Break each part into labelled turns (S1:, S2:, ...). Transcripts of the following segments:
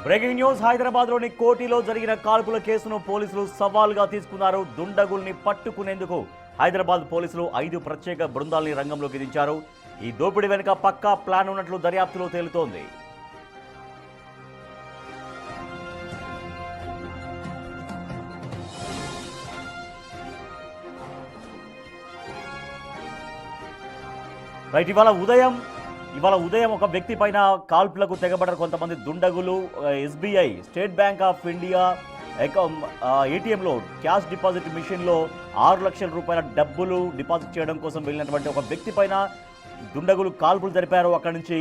S1: Breaking news. హైదరాబాద్లోని కోటిలో జరిగిన కాల్పుల కేసును పోలీసులు సవాల్గా తీసుకున్నారు. దుండగుల్ని పట్టుకునేందుకు హైదరాబాద్ పోలీసులు 5 ప్రత్యేక బృందాల్ని రంగంలోకి దించారు. ఈ దోపిడీ వెనుక పక్కా ప్లాన్ ఉన్నట్లు దర్యాప్తులో తేలుతోంది. రైట్, ఇవాళ ఉదయం ఒక వ్యక్తి పైన కాల్పులకు తెగబడ్డారు కొంతమంది దుండగులు. SBI state bank of India ఏటీఎంలో క్యాష్ డిపాజిట్ మిషన్లో 6 లక్షల రూపాయల డబ్బులు డిపాజిట్ చేయడం కోసం వెళ్ళినటువంటి ఒక వ్యక్తి పైన దుండగులు కాల్పులు జరిపారు. అక్కడి నుంచి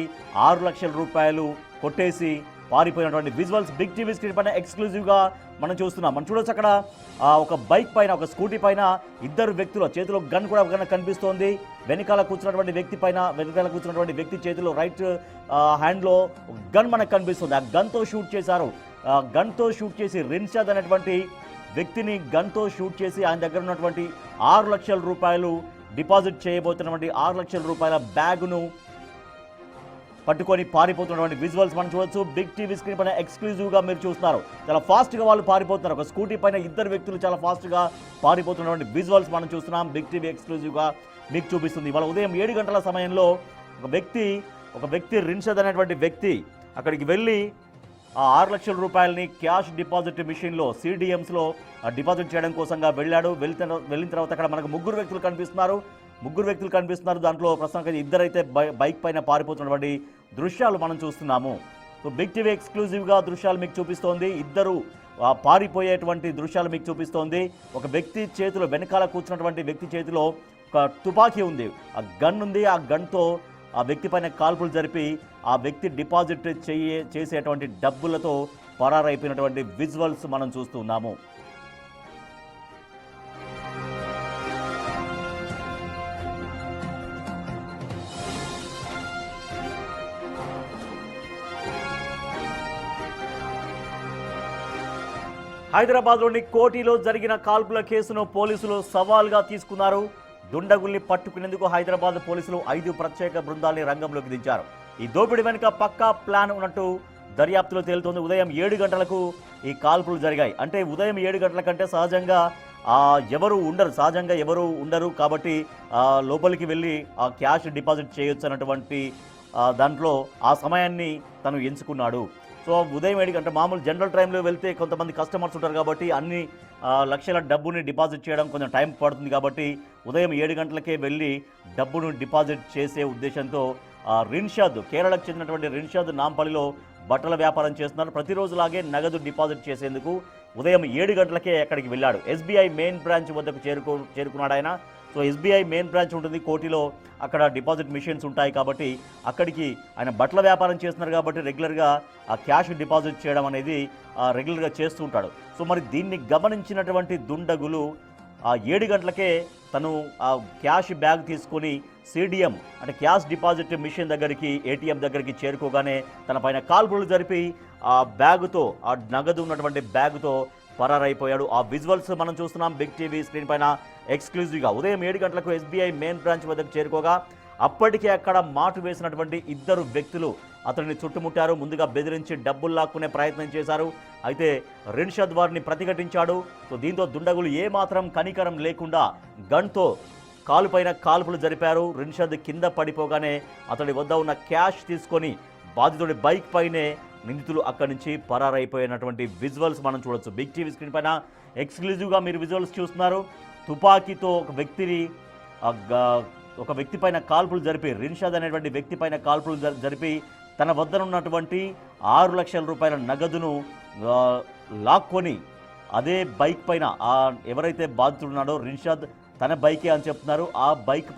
S1: 6 లక్షల రూపాయలు కొట్టేసి పారిపోయినటువంటి విజువల్స్ బిగ్ టీవీ స్క్రీన్ పైన ఎక్స్క్లూజివ్గా మనం చూస్తున్నాం. మనం చూడొచ్చు అక్కడ ఒక బైక్ పైన, ఒక స్కూటీ పైన 2 వ్యక్తుల చేతిలో గన్ కూడా కనిపిస్తోంది. వెనకాల కూర్చున్నటువంటి వ్యక్తి చేతిలో రైట్ హ్యాండ్లో గన్ మనకు కనిపిస్తుంది. ఆ గన్తో షూట్ చేశారు. గన్తో షూట్ చేసి రిన్షాద్ అనేటువంటి వ్యక్తిని గన్తో షూట్ చేసి ఆయన దగ్గర ఉన్నటువంటి 6 లక్షల రూపాయలు డిపాజిట్ చేయబోతున్నటువంటి 6 లక్షల రూపాయల బ్యాగును పట్టుకొని పారిపోతున్నటువంటి విజువల్స్ మనం చూడొచ్చు. బిగ్ టీవీ స్క్రీన్ పైన ఎక్స్క్లూజివ్గా మీరు చూస్తున్నారు. చాలా ఫాస్ట్గా వాళ్ళు పారిపోతున్నారు. ఒక స్కూటీ పైన 2 వ్యక్తులు చాలా ఫాస్ట్గా పారిపోతున్నటువంటి విజువల్స్ మనం చూస్తున్నాం. బిగ్ టీవీ ఎక్స్క్లూజివ్గా మీకు చూపిస్తుంది. ఇవాళ ఉదయం 7 గంటల సమయంలో ఒక వ్యక్తి రిన్షద్ అనేటువంటి వ్యక్తి అక్కడికి వెళ్ళి ఆ 6 లక్షల రూపాయలని క్యాష్ డిపాజిట్ మిషన్లో CDMSలో డిపాజిట్ చేయడం కోసంగా వెళ్ళాడు. వెళ్ళిన తర్వాత అక్కడ మనకు 3 వ్యక్తులు కనిపిస్తున్నారు. దాంట్లో ప్రస్తుతానికి 2 అయితే బైక్ పైన పారిపోతున్నటువంటి దృశ్యాలు మనం చూస్తున్నాము. సో బిగ్ టీవీ ఎక్స్క్లూజివ్గా దృశ్యాలు మీకు చూపిస్తోంది. 2 పారిపోయేటువంటి దృశ్యాలు మీకు చూపిస్తోంది. ఒక వ్యక్తి చేతిలో, వెనకాల కూర్చున్నటువంటి వ్యక్తి చేతిలో ఒక తుపాకీ ఉంది, ఆ గన్ ఉంది. ఆ గన్తో ఆ వ్యక్తి పైన కాల్పులు జరిపి ఆ వ్యక్తి డిపాజిట్ చేసేటువంటి డబ్బులతో పరారైపోయినటువంటి విజువల్స్ మనం చూస్తున్నాము. హైదరాబాద్లోని కోటిలో జరిగిన కాల్పుల కేసును పోలీసులు సవాల్గా తీసుకున్నారు. దుండగుల్ని పట్టుకునేందుకు హైదరాబాద్ పోలీసులు 5 ప్రత్యేక బృందాల్ని రంగంలోకి దించారు. ఈ దోపిడీ వెనుక పక్కా ప్లాన్ ఉన్నట్టు దర్యాప్తులో తేలుతోంది. ఉదయం 7 గంటలకు ఈ కాల్పులు జరిగాయి. అంటే ఉదయం 7 గంటల కంటే సహజంగా ఎవరు ఉండరు కాబట్టి లోపలికి వెళ్ళి ఆ క్యాష్ డిపాజిట్ చేయొచ్చు అన్నటువంటి దాంట్లో ఆ సమయాన్ని తను ఎంచుకున్నాడు. సో ఉదయం 7 గంటల మామూలు జనరల్ టైంలో వెళ్తే కొంతమంది కస్టమర్స్ ఉంటారు కాబట్టి అన్ని లక్షల డబ్బుని డిపాజిట్ చేయడం కొంచెం టైం పడుతుంది కాబట్టి ఉదయం 7 గంటలకే వెళ్ళి డబ్బును డిపాజిట్ చేసే ఉద్దేశంతో రిన్షాద్, కేరళకు చెందినటువంటి రిన్షాద్ నాంపల్లిలో బట్టల వ్యాపారం చేస్తున్నారు. ప్రతిరోజులాగే నగదు డిపాజిట్ చేసేందుకు ఉదయం 7 గంటలకే అక్కడికి వెళ్ళాడు. SBI మెయిన్ బ్రాంచ్ వద్దకు చేరుకున్నాడు ఆయన. సో SBI మెయిన్ బ్రాంచ్ ఉంటుంది కోటిలో, అక్కడ డిపాజిట్ మిషన్స్ ఉంటాయి కాబట్టి అక్కడికి ఆయన బట్టల వ్యాపారం చేస్తున్నారు కాబట్టి రెగ్యులర్గా ఆ క్యాష్ డిపాజిట్ చేయడం అనేది రెగ్యులర్గా చేస్తూ ఉంటాడు. సో మరి దీన్ని గమనించినటువంటి దుండగులు 7 గంటలకే తను ఆ క్యాష్ బ్యాగ్ తీసుకొని CDM అంటే క్యాష్ డిపాజిట్ మిషన్ దగ్గరికి, ATM దగ్గరికి చేరుకోగానే తన పైన కాల్పులు జరిపి ఆ బ్యాగుతో, ఆ నగదు ఉన్నటువంటి బ్యాగుతో పరారైపోయాడు. ఆ విజువల్స్ మనం చూస్తున్నాం బిగ్ టీవీ స్క్రీన్ పైన ఎక్స్క్లూజివ్గా. ఉదయం 7 గంటలకు SBI మెయిన్ బ్రాంచ్ వద్దకు చేరుకోగా అప్పటికే అక్కడ మాటు వేసినటువంటి 2 వ్యక్తులు అతన్ని చుట్టుముట్టారు. ముందుగా బెదిరించి డబ్బులు లాక్కునే ప్రయత్నం చేశారు. అయితే రిన్షద్ వారిని ప్రతిఘటించాడు. సో దీంతో దుండగులు ఏమాత్రం కనికరం లేకుండా గన్తో కాలుపైన కాల్పులు జరిపారు. రిన్షద్ కింద పడిపోగానే అతడి వద్ద ఉన్న క్యాష్ తీసుకొని బాధితుడి బైక్ పైనే నిందితులు అక్కడి నుంచి పరారైపోయినటువంటి విజువల్స్ మనం చూడొచ్చు. బిగ్ టీవీ స్క్రీన్ పైన ఎక్స్క్లూజివ్గా మీరు విజువల్స్ చూస్తున్నారు. తుపాకీతో ఒక వ్యక్తి పైన కాల్పులు జరిపి, రిన్షాద్ అనేటువంటి వ్యక్తి పైన కాల్పులు జరిపి తన వద్దనున్నటువంటి 6 లక్షల రూపాయల నగదును లాక్కొని అదే బైక్ పైన, ఎవరైతే బాధితుడున్నాడో రిన్షాద్ తన బైకే అని చెప్తున్నారు, ఆ బైక్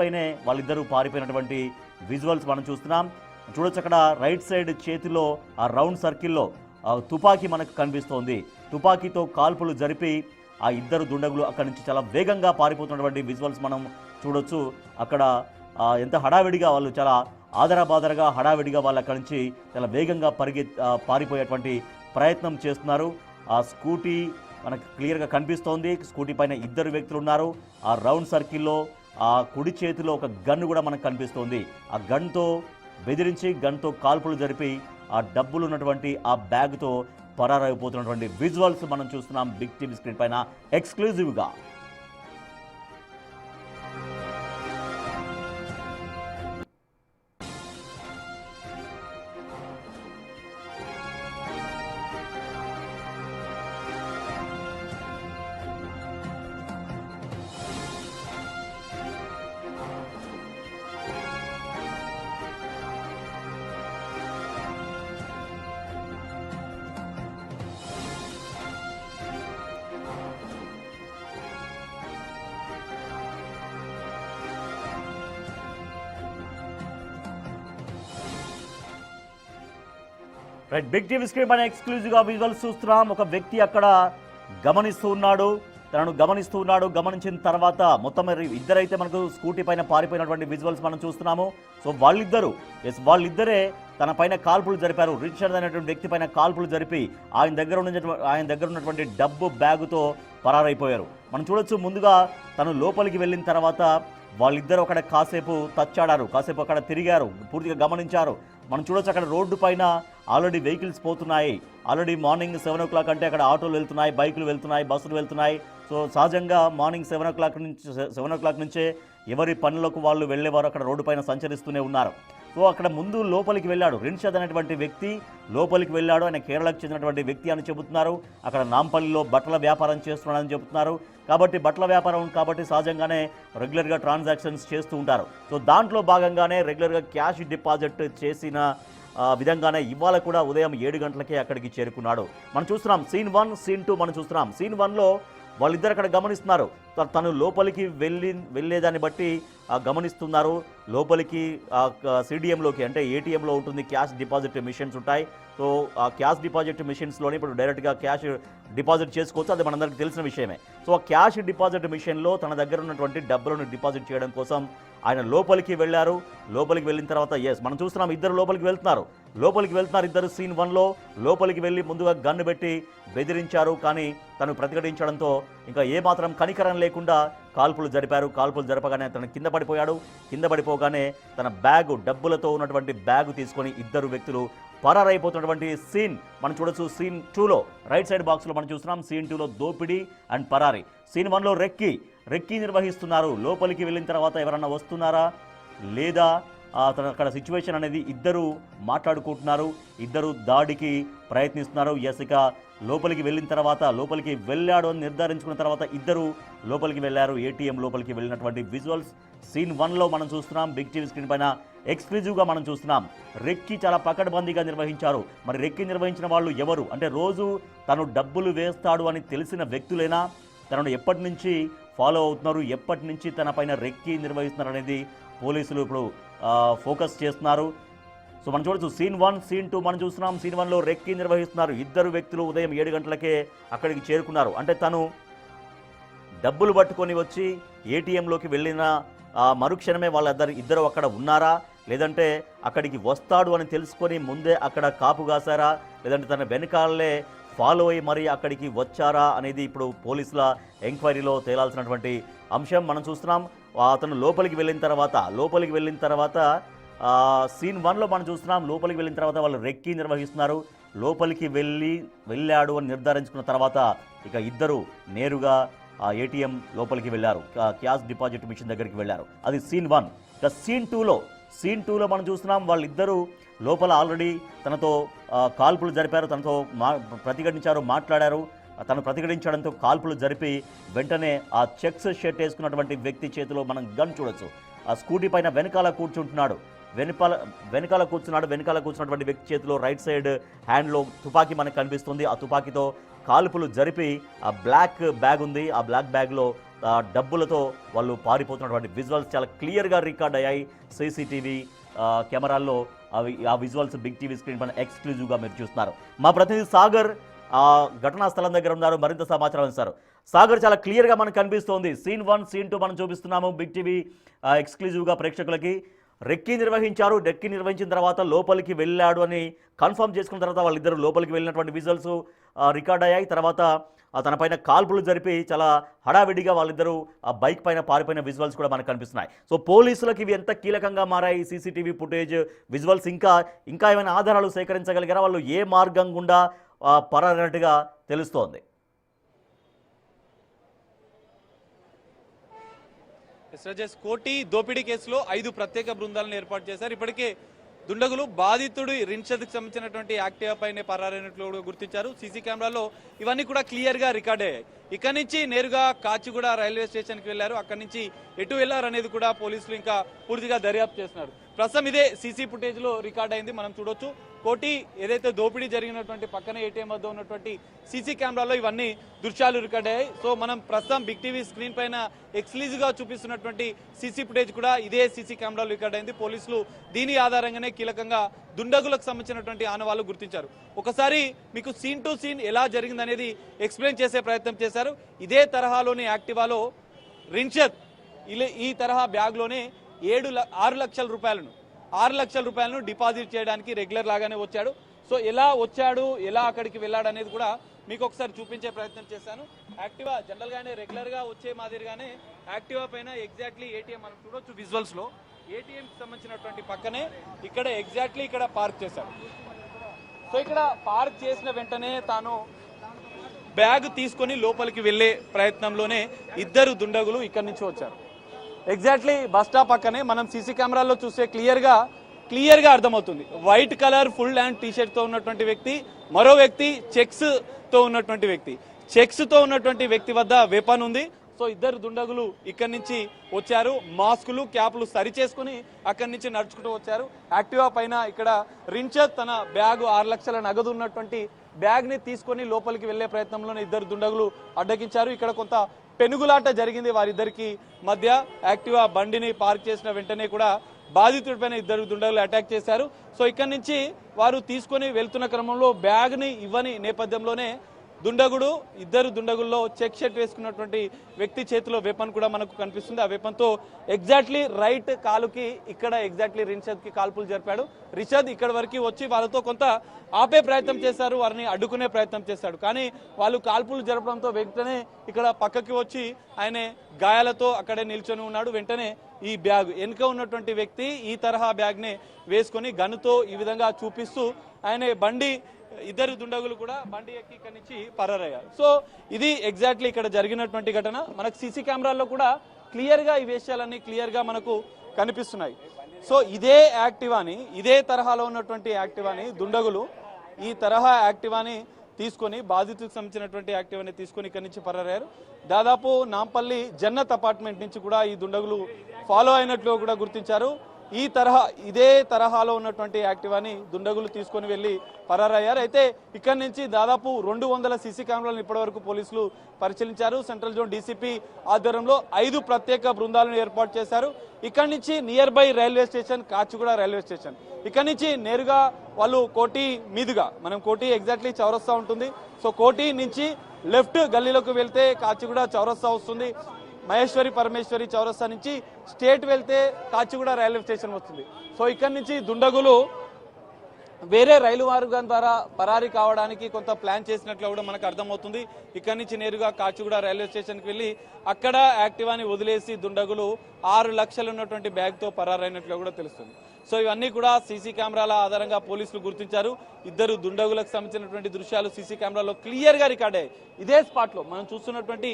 S1: పైనే వాళ్ళిద్దరూ పారిపోయినటువంటి విజువల్స్ మనం చూస్తున్నాం. చూడొచ్చు అక్కడ రైట్ సైడ్ చేతిలో ఆ రౌండ్ సర్కిల్లో తుపాకీ మనకు కనిపిస్తోంది. తుపాకీతో కాల్పులు జరిపి ఆ 2 దుండగులు అక్కడి నుంచి చాలా వేగంగా పారిపోతున్నటువంటి విజువల్స్ మనం చూడొచ్చు. అక్కడ ఎంత హడావిడిగా వాళ్ళు, చాలా ఆదరబాదరగా హడావిడిగా వాళ్ళు అక్కడి నుంచి చాలా వేగంగా పారిపోయేటువంటి ప్రయత్నం చేస్తున్నారు. ఆ స్కూటీ మనకు క్లియర్గా కనిపిస్తోంది. స్కూటీ పైన 2 వ్యక్తులు ఉన్నారు. ఆ రౌండ్ సర్కిల్లో ఆ కుడి చేతిలో ఒక గన్ను కూడా మనకు కనిపిస్తోంది. ఆ గన్తో బెదిరించి, గన్తో కాల్పులు జరిపి ఆ డబ్బులు ఉన్నటువంటి ఆ బ్యాగ్తో పరారైపోతున్నటువంటి విజువల్స్ మనం చూస్తున్నాం బిగ్ టీవీ స్క్రీన్ పైన ఎక్స్క్లూజివ్గా. రైట్, బిగ్ టీవీ స్క్రీన్ పైన ఎక్స్క్లూజివ్గా విజువల్స్ చూస్తున్నాం. ఒక వ్యక్తి అక్కడ గమనిస్తూ ఉన్నాడు, గమనించిన తర్వాత మొత్తం ఇద్దరైతే మనకు స్కూటీ పైన పారిపోయినటువంటి విజువల్స్ మనం చూస్తున్నాము. సో వాళ్ళిద్దరే తన పైన కాల్పులు జరిపారు. రిచర్డ్ అనేటువంటి వ్యక్తి పైన కాల్పులు జరిపి ఆయన దగ్గర ఉన్నటువంటి డబ్బు బ్యాగుతో పరారైపోయారు. మనం చూడొచ్చు, ముందుగా తను లోపలికి వెళ్ళిన తర్వాత వాళ్ళిద్దరూ అక్కడ కాసేపు తచ్చాడారు, కాసేపు అక్కడ తిరిగారు, పూర్తిగా గమనించారు. మనం చూడొచ్చు అక్కడ రోడ్డు పైన ఆల్రెడీ వెహికల్స్ పోతున్నాయి. ఆల్రెడీ మార్నింగ్ 7 o'clock అంటే అక్కడ ఆటోలు వెళ్తున్నాయి, బైకులు వెళ్తున్నాయి, బస్సులు వెళ్తున్నాయి. సో సహజంగా మార్నింగ్ 7 o'clock నుంచే ఎవరి పనులకు వాళ్ళు వెళ్ళేవారు అక్కడ రోడ్డు పైన సంచరిస్తూనే ఉన్నారు. సో అక్కడ ముందు లోపలికి వెళ్ళాడు రిన్షద్ అనేటువంటి వ్యక్తి, లోపలికి వెళ్ళాడు. ఆయన కేరళకు చెందినటువంటి వ్యక్తి అని చెబుతున్నారు. అక్కడ నాంపల్లిలో బట్టల వ్యాపారం చేస్తున్నాడని చెబుతున్నారు. కాబట్టి బట్టల వ్యాపారం కాబట్టి సహజంగానే రెగ్యులర్గా ట్రాన్సాక్షన్స్ చేస్తూ ఉంటారు. సో దాంట్లో భాగంగానే రెగ్యులర్గా క్యాష్ డిపాజిట్ చేసిన విధంగానే ఇవాళ కూడా ఉదయం 7 గంటలకే అక్కడికి చేరుకున్నాడు. మనం చూస్తున్నాం సీన్ 1, సీన్ 2 మనం చూస్తున్నాం. సీన్ 1లో వాళ్ళిద్దరు అక్కడ గమనిస్తున్నారు. తను లోపలికి వెళ్ళేదాన్ని బట్టి గమనిస్తున్నారు. లోపలికి సిడిఎంలోకి అంటే ఏటీఎంలో ఉంటుంది, క్యాష్ డిపాజిట్ మిషన్స్ ఉంటాయి. సో ఆ క్యాష్ డిపాజిట్ మిషన్స్లోనే ఇప్పుడు డైరెక్ట్గా క్యాష్ డిపాజిట్ చేసుకోవచ్చు, అది మనందరికీ తెలిసిన విషయమే. సో ఆ క్యాష్ డిపాజిట్ మిషన్లో తన దగ్గర ఉన్నటువంటి డబ్బులను డిపాజిట్ చేయడం కోసం ఆయన లోపలికి వెళ్ళారు. లోపలికి వెళ్ళిన తర్వాత మనం చూస్తున్నాం ఇద్దరు లోపలికి వెళ్తున్నారు ఇద్దరు. సీన్ 1లో లోపలికి వెళ్ళి ముందుగా గన్ను పెట్టి బెదిరించారు. కానీ తను ప్రతిఘటించడంతో ఇంకా ఏమాత్రం కనికరం లేకుండా కాల్పులు జరపగానే తను కింద పడిపోగానే తన బ్యాగు, డబ్బులతో ఉన్నటువంటి బ్యాగు తీసుకొని ఇద్దరు వ్యక్తులు పరారైపోతున్నటువంటి సీన్ మనం చూడొచ్చు. సీన్ 2లో రైట్ సైడ్ బాక్స్లో మనం చూస్తున్నాం. సీన్ 2లో దోపిడీ అండ్ పరారీ. సీన్ 1లో రెక్కీ నిర్వహిస్తున్నారు. లోపలికి వెళ్ళిన తర్వాత ఎవరన్నా వస్తున్నారా లేదా అక్కడ సిచ్యువేషన్ అనేది ఇద్దరు మాట్లాడుకుంటున్నారు, ఇద్దరు దాడికి ప్రయత్నిస్తున్నారు. ఇక లోపలికి వెళ్ళిన తర్వాత లోపలికి వెళ్ళాడు అని నిర్ధారించుకున్న తర్వాత ఇద్దరు లోపలికి వెళ్ళారు. ఏటీఎం లోపలికి వెళ్ళినటువంటి విజువల్స్ సీన్ 1లో మనం చూస్తున్నాం. బిగ్ టీవీ స్క్రీన్ పైన ఎక్స్క్లూజివ్గా మనం చూస్తున్నాం. రెక్కీ చాలా పకడ్బందీగా నిర్వహించారు. మరి రెక్కీ నిర్వహించిన వాళ్ళు ఎవరు అంటే రోజు తను డబ్బులు వేస్తాడు అని తెలిసిన వ్యక్తులేనా, తనను ఎప్పటి నుంచి ఫాలో అవుతున్నారు, ఎప్పటి నుంచి తన పైన రెక్కీ నిర్వహిస్తున్నారు అనేది పోలీసులు ఇప్పుడు ఫోకస్ చేస్తున్నారు. సో మనం చూడొచ్చు సీన్ 1, సీన్ 2 మనం చూస్తున్నాం. సీన్ 1లో రెక్కీ నిర్వహిస్తున్నారు. ఇద్దరు వ్యక్తులు ఉదయం 7 గంటలకే అక్కడికి చేరుకున్నారు. అంటే తను డబ్బులు పట్టుకొని వచ్చి ఏటీఎంలోకి వెళ్ళిన మరుక్షణమే ఇద్దరు అక్కడ ఉన్నారా, లేదంటే అక్కడికి వస్తాడు అని తెలుసుకొని ముందే అక్కడ కాపు కాసారా, లేదంటే తన వెనకాలే ఫాలో అయ్యి మరీ అక్కడికి వచ్చారా అనేది ఇప్పుడు పోలీసుల ఎంక్వైరీలో తేలాల్సినటువంటి అంశం. మనం చూస్తున్నాం అతను లోపలికి వెళ్ళిన తర్వాత సీన్ 1లో మనం చూస్తున్నాం. లోపలికి వెళ్ళిన తర్వాత వాళ్ళు రెక్కీ నిర్వహిస్తున్నారు. లోపలికి వెళ్ళాడు అని నిర్ధారించుకున్న తర్వాత ఇక ఇద్దరు నేరుగా ఏటీఎం లోపలికి వెళ్ళారు, క్యాష్ డిపాజిట్ మిషన్ దగ్గరికి వెళ్ళారు. అది సీన్ 1. ఇక సీన్ 2లో మనం చూస్తున్నాం వాళ్ళిద్దరూ లోపల ఆల్రెడీ తనతో కాల్పులు జరిపారు, తనతో ప్రతిఘటించారు, మాట్లాడారు. తను ప్రతిఘటించడంతో కాల్పులు జరిపి వెంటనే ఆ చెక్స్ షర్ట్ వేసుకున్నటువంటి వ్యక్తి చేతిలో మనం గన్ చూడొచ్చు. ఆ స్కూటీ పైన వెనకాల కూర్చున్నటువంటి వ్యక్తి చేతిలో రైట్ సైడ్ హ్యాండ్లో తుపాకీ మనకు కనిపిస్తుంది. ఆ తుపాకీతో కాల్పులు జరిపి ఆ బ్లాక్ బ్యాగ్ ఉంది, ఆ బ్లాక్ బ్యాగ్లో డబ్బులతో వాళ్ళు పారిపోతున్నటువంటి విజువల్స్ చాలా క్లియర్గా రికార్డ్ అయ్యాయి సీసీటీవీ కెమెరాల్లో. ఆ విజువల్స్ బిగ్ టీవీ స్క్రీన్ పైన ఎక్స్క్లూజివ్గా మీరు చూస్తున్నారు. మా ప్రతినిధి సాగర్ ఘటనా స్థలం దగ్గర ఉన్నారు, మరింత సమాచారం ఇస్తారు. సాగర్, చాలా క్లియర్గా మనకు కనిపిస్తోంది సీన్ 1, సీన్ 2 మనం చూపిస్తున్నాము బిగ్ టీవీ ఎక్స్క్లూజివ్గా ప్రేక్షకులకి. రెక్కి నిర్వహించారు. రెక్కి నిర్వహించిన తర్వాత లోపలికి వెళ్ళాడు అని కన్ఫర్మ్ చేసుకున్న తర్వాత వాళ్ళిద్దరు లోపలికి వెళ్ళినటువంటి విజువల్స్ రికార్డ్ అయ్యాయి. తర్వాత తన పైన కాల్పులు జరిపి చాలా హడావిడిగా వాళ్ళిద్దరూ ఆ బైక్ పైన పారిపోయిన విజువల్స్ కూడా మనకు కనిపిస్తున్నాయి. సో పోలీసులకు ఇవి ఎంత కీలకంగా మారాయి, సీసీటీవీ ఫుటేజ్ విజువల్స్ ఇంకా ఏమైనా ఆధారాలు సేకరించగలిగారా, వాళ్ళు ఏ మార్గం గుండా పరారినట్టుగా తెలుస్తోంది.
S2: కోటి దోపిడీ కేసులో 5 ప్రత్యేక బృందాలను ఏర్పాటు చేశారు. ఇప్పటికే దుండగులు బాధితుడు రిన్షద్కి సంబంధించినటువంటి యాక్టివా పైనే పరారైనట్లు కూడా గుర్తించారు. సీసీ కెమెరాలో ఇవన్నీ కూడా క్లియర్ గా రికార్డ్ అయ్యాయి. ఇక్కడ నుంచి నేరుగా కాచిగూడ రైల్వే స్టేషన్ కి వెళ్లారు. అక్కడి నుంచి ఎటు వెళ్లారు అనేది కూడా పోలీసులు ఇంకా పూర్తిగా దర్యాప్తు చేస్తున్నారు. ప్రస్తుతం ఇదే సీసీ ఫుటేజ్ లో రికార్డ్ అయింది, మనం చూడొచ్చు. కోటి ఏదైతే దోపిడీ జరిగినటువంటి పక్కనే ఏటీఎం వద్ద ఉన్నటువంటి సీసీ కెమెరాలో ఇవన్నీ దృశ్యాలు రికార్డ్ అయ్యాయి. సో మనం ప్రస్తుతం బిగ్ టీవీ స్క్రీన్ పైన ఎక్స్క్లూజివ్ గా చూపిస్తున్నటువంటి సీసీ ఫుటేజ్ కూడా ఇదే సీసీ కెమెరాలో రికార్డ్ అయింది. పోలీసులు దీని ఆధారంగానే కీలకంగా దుండగులకు సంబంధించినటువంటి ఆనవాళ్లు గుర్తించారు. ఒకసారి మీకు సీన్ టు సీన్ ఎలా జరిగిందనేది ఎక్స్ప్లెయిన్ చేసే ప్రయత్నం చేశారు. ఇదే తరహాలోని యాక్టివాలో రిన్షద్ ఈ తరహా బ్యాగ్ లోనే 6 లక్షల రూపాయలను డిపాజిట్ చేయడానికి రెగ్యులర్ లాగానే వచ్చాడు. సో ఎలా వచ్చాడు, ఎలా అక్కడికి వెళ్ళాడు అనేది కూడా మీకు ఒకసారి చూపించే ప్రయత్నం చేశాను. యాక్టివా జనరల్ గానే రెగ్యులర్ గా వచ్చే మాదిరిగానే యాక్టివా పైన ఎగ్జాక్ట్లీ ఏటీఎం మనం చూడొచ్చు విజువల్స్ లో. ఏటీఎం కి సంబంధించినటువంటి పక్కనే ఇక్కడ ఎగ్జాక్ట్లీ ఇక్కడ పార్క్ చేశాడు. సో ఇక్కడ పార్క్ చేసిన వెంటనే తాను బ్యాగ్ తీసుకొని లోపలికి వెళ్లే ప్రయత్నంలోనే ఇద్దరు దుండగులు ఇక్కడి నుంచి వచ్చారు. ఎగ్జాక్ట్లీ బస్ స్టాప్ పక్కనే మనం సీసీ కెమెరాల్లో చూస్తే క్లియర్ గా అర్థమవుతుంది. White colour full hand T shirt తో ఉన్నటువంటి వ్యక్తి, మరో వ్యక్తి చెక్స్ తో ఉన్నటువంటి వ్యక్తి వద్ద వెపన్ ఉంది. సో ఇద్దరు దుండగులు ఇక్కడి నుంచి వచ్చారు. మాస్కులు క్యాప్లు సరి చేసుకుని అక్కడి నుంచి నడుచుకుంటూ వచ్చారు. యాక్టివా పైన ఇక్కడ రిన్షద్ తన బ్యాగ్ 6 లక్షల నగదు ఉన్నటువంటి బ్యాగ్ ని తీసుకొని లోపలికి వెళ్లే ప్రయత్నంలోనే ఇద్దరు దుండగులు అడ్డగించారు. ఇక్కడ కొంత పెనుగులాట జరిగింది వారిద్దరికి మధ్య. యాక్టివా బండిని పార్క్ చేసిన వెంటనే కూడా బాధితుడిపైన ఇద్దరు దుండగులు అటాక్ చేశారు. సో ఇక్కడి నుంచి వారు తీసుకొని వెళ్తున్న క్రమంలో బ్యాగ్ ని ఇవ్వని నేపథ్యంలోనే ఇద్దరు దుండగుల్లో చెక్ షర్ట్ వేసుకున్నటువంటి వ్యక్తి చేతిలో వెపన్ కూడా మనకు కనిపిస్తుంది. ఆ వెపన్ తో ఎగ్జాక్ట్లీ రైట్ కాలుకి ఇక్కడ ఎగ్జాక్ట్లీ రిన్షద్ కి కాల్పులు జరిపాడు. రిన్షద్ ఇక్కడ వరకు వచ్చి వాళ్ళతో కొంత ఆపే ప్రయత్నం చేశారు, వారిని అడ్డుకునే ప్రయత్నం చేశాడు. కానీ వాళ్ళు కాల్పులు జరపడంతో వెంటనే ఇక్కడ పక్కకి వచ్చి ఆయన గాయాలతో అక్కడే నిల్చొని ఉన్నాడు. వెంటనే ఈ బ్యాగ్ వెనుక ఉన్నటువంటి వ్యక్తి ఈ తరహా బ్యాగ్ ని వేసుకొని గన్నుతో ఈ విధంగా చూపిస్తూ ఆయన ఇద్దరు దుండగులు కూడా బండి ఎక్కి ఇక్కడి నుంచి పరారయ్యారు. సో ఇది ఎగ్జాక్ట్లీ ఇక్కడ జరిగినటువంటి ఘటన. మనకు సీసీ కెమెరాల్లో కూడా క్లియర్ గా ఈ విషయాలన్నీ క్లియర్ గా మనకు కనిపిస్తున్నాయి. సో ఇదే తరహాలో ఉన్నటువంటి యాక్టివాని దుండగులు ఈ తరహా యాక్టివాని తీసుకొని బాధితులకు సంబంధించినటువంటి యాక్టివాని తీసుకొని ఇక్కడి నుంచి పరారయ్యారు. దాదాపు నాంపల్లి జన్నత్ అపార్ట్మెంట్ నుంచి కూడా ఈ దుండగులు ఫాలో అయినట్లు కూడా గుర్తించారు. ఇదే తరహాలో ఉన్నటువంటి యాక్టివాని దుండగులు తీసుకొని వెళ్లి పరారయ్యారు. అయితే ఇక్కడి నుంచి దాదాపు 200 సీసీ కెమెరాలను ఇప్పటివరకు పోలీసులు పరిశీలించారు. సెంట్రల్ జోన్ డీసీపీ ఆధ్వర్యంలో 5 ప్రత్యేక బృందాలను ఏర్పాటు చేశారు. ఇక్కడి నుంచి nearby railway station Kacheguda railway station, ఇక్కడి నుంచి నేరుగా వాళ్ళు కోటి మీదుగా, మనం కోటి ఎగ్జాక్ట్లీ చౌరస్తా ఉంటుంది. సో కోటి నుంచి లెఫ్ట్ గల్లీలోకి వెళ్తే కాచిగూడ చౌరస్తా వస్తుంది. మహేశ్వరి పరమేశ్వరి చౌరస్తా నుంచి స్టేట్ వెళ్తే కాచిగూడ రైల్వే స్టేషన్ వస్తుంది. సో ఇక్కడి నుంచి దుండగులు వేరే రైలు మార్గం ద్వారా పరారీ కావడానికి కొంత ప్లాన్ చేసినట్లు కూడా మనకు అర్థమవుతుంది. ఇక్కడి నుంచి నేరుగా కాచిగూడ రైల్వే స్టేషన్కి వెళ్ళి అక్కడ యాక్టివాని వదిలేసి దుండగులు 6 లక్షలు ఉన్నటువంటి బ్యాగ్ తో పరారైనట్లు కూడా తెలుస్తుంది. సో ఇవన్నీ కూడా సీసీ కెమెరాల ఆధారంగా పోలీసులు గుర్తించారు. ఇద్దరు దుండగులకు సంబంధించినటువంటి దృశ్యాలు సీసీ కెమెరాలో క్లియర్ గా రికార్డ్ అయ్యాయి. ఇదే స్పాట్ లో మనం చూస్తున్నటువంటి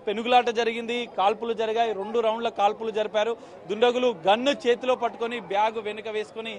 S2: పెనుగులాట జరిగింది, కాల్పులు జరిగాయి. 2 రౌండ్ల కాల్పులు జరిపారు. దుండగులు గన్ను చేతిలో పట్టుకొని బ్యాగ్ వెనుక వేసుకొని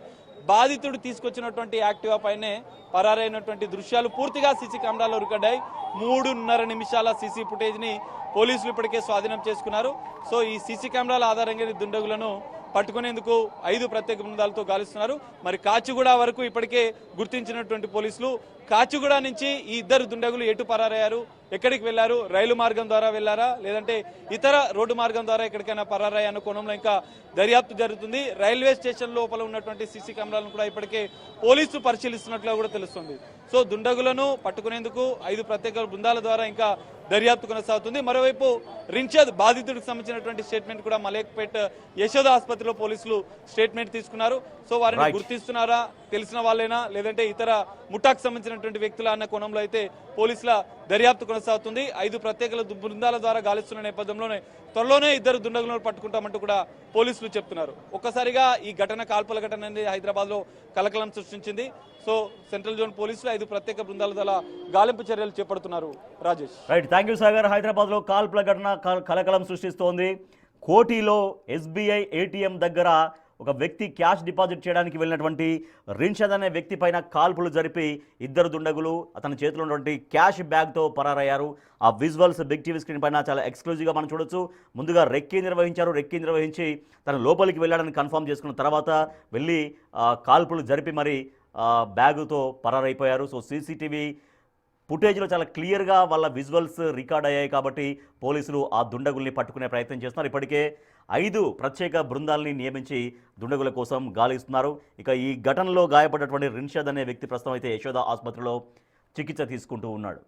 S2: బాధితుడు తీసుకొచ్చినటువంటి యాక్టివా పైనే పరారైనటువంటి దృశ్యాలు పూర్తిగా సీసీ కెమెరాలో రికార్డ్ అయ్యాయి. 3.5 నిమిషాల సీసీ ఫుటేజ్ ని పోలీసులు ఇప్పటికే స్వాధీనం చేసుకున్నారు. సో ఈ సీసీ కెమెరాల ఆధారంగా దుండగులను పట్టుకునేందుకు 5 ప్రత్యేక బృందాలతో గాలిస్తున్నారు. మరి కాచిగూడ వరకు ఇప్పటికే గుర్తించినటువంటి పోలీసులు కాచిగూడ నుంచి ఈ ఇద్దరు దుండగులు ఎటు పరారయ్యారు, ఎక్కడికి వెళ్లారు, రైలు మార్గం ద్వారా వెళ్లారా లేదంటే ఇతర రోడ్డు మార్గం ద్వారా ఎక్కడికైనా పరారయ్యా అన్న కోణంలో ఇంకా దర్యాప్తు జరుగుతుంది. రైల్వే స్టేషన్ లోపల ఉన్నటువంటి సీసీ కెమెరాలను కూడా ఇప్పటికే పోలీసులు పరిశీలిస్తున్నట్లుగా కూడా తెలుస్తుంది. సో దుండగులను పట్టుకునేందుకు 5 ప్రత్యేక బృందాల ద్వారా ఇంకా దర్యాప్తు కొనసాగుతుంది. మరోవైపు రిన్షద్ బాధితుడికి సంబంధించినటువంటి స్టేట్మెంట్ కూడా మలేక్పేట్ యశోద ఆసుపత్రిలో పోలీసులు స్టేట్మెంట్ తీసుకున్నారు. సో వారిని గుర్తిస్తున్నారా, తెలిసిన వాళ్ళేనా లేదంటే ఇతర ముఠాకు సంబంధించినటువంటి వ్యక్తుల అన్న కోణంలో అయితే పోలీసుల దర్యాప్తు కొనసాగుతుంది. 5 ప్రత్యేక బృందాల ద్వారా గాలిస్తున్న నేపథ్యంలోనే త్వరలోనే ఇద్దరు దుండగులను పట్టుకుంటామంటూ కూడా పోలీసులు చెప్తున్నారు. ఒక్కసారిగా ఈ ఘటన, కాల్పుల ఘటన అనేది హైదరాబాద్ లో కలకలం సృష్టించింది. సో సెంట్రల్ జోన్ పోలీసులు 5 ప్రత్యేక బృందాల ద్వారా గాలింపు చర్యలు చేపడుతున్నారు. Rajesh.
S1: Right, thank you Sagar. హైదరాబాద్లో కాల్పుల ఘటన కలకలం సృష్టిస్తోంది. కోటిలో ఎస్బీఐ ఏటీఎం దగ్గర ఒక వ్యక్తి క్యాష్ డిపాజిట్ చేయడానికి వెళ్ళినటువంటి రిన్షద్ అనే వ్యక్తి పైన కాల్పులు జరిపి ఇద్దరు దుండగులు అతని చేతిలో ఉన్నటువంటి క్యాష్ బ్యాగ్తో పరారయ్యారు. ఆ విజువల్స్ బిగ్ టీవీ స్క్రీన్ పైన చాలా ఎక్స్క్లూజివ్గా మనం చూడొచ్చు. ముందుగా రెక్కీ నిర్వహించి తన లోపలికి వెళ్ళాడని కన్ఫర్మ్ చేసుకున్న తర్వాత వెళ్ళి కాల్పులు జరిపి మరి బ్యాగుతో పరారైపోయారు. సో సీసీటీవీ ఫుటేజ్లో చాలా క్లియర్గా వాళ్ళ విజువల్స్ రికార్డ్ అయ్యాయి కాబట్టి పోలీసులు ఆ దుండగుల్ని పట్టుకునే ప్రయత్నం చేస్తున్నారు. ఇప్పటికే 5 ప్రత్యేక బృందాలని నియమించి దుండగుల కోసం గాలిస్తున్నారు. ఇక ఈ ఘటనలో గాయపడినటువంటి రిన్షద్ అనే వ్యక్తి ప్రస్తుతం అయితే యశోద ఆసుపత్రిలో చికిత్స తీసుకుంటూ ఉన్నాడు.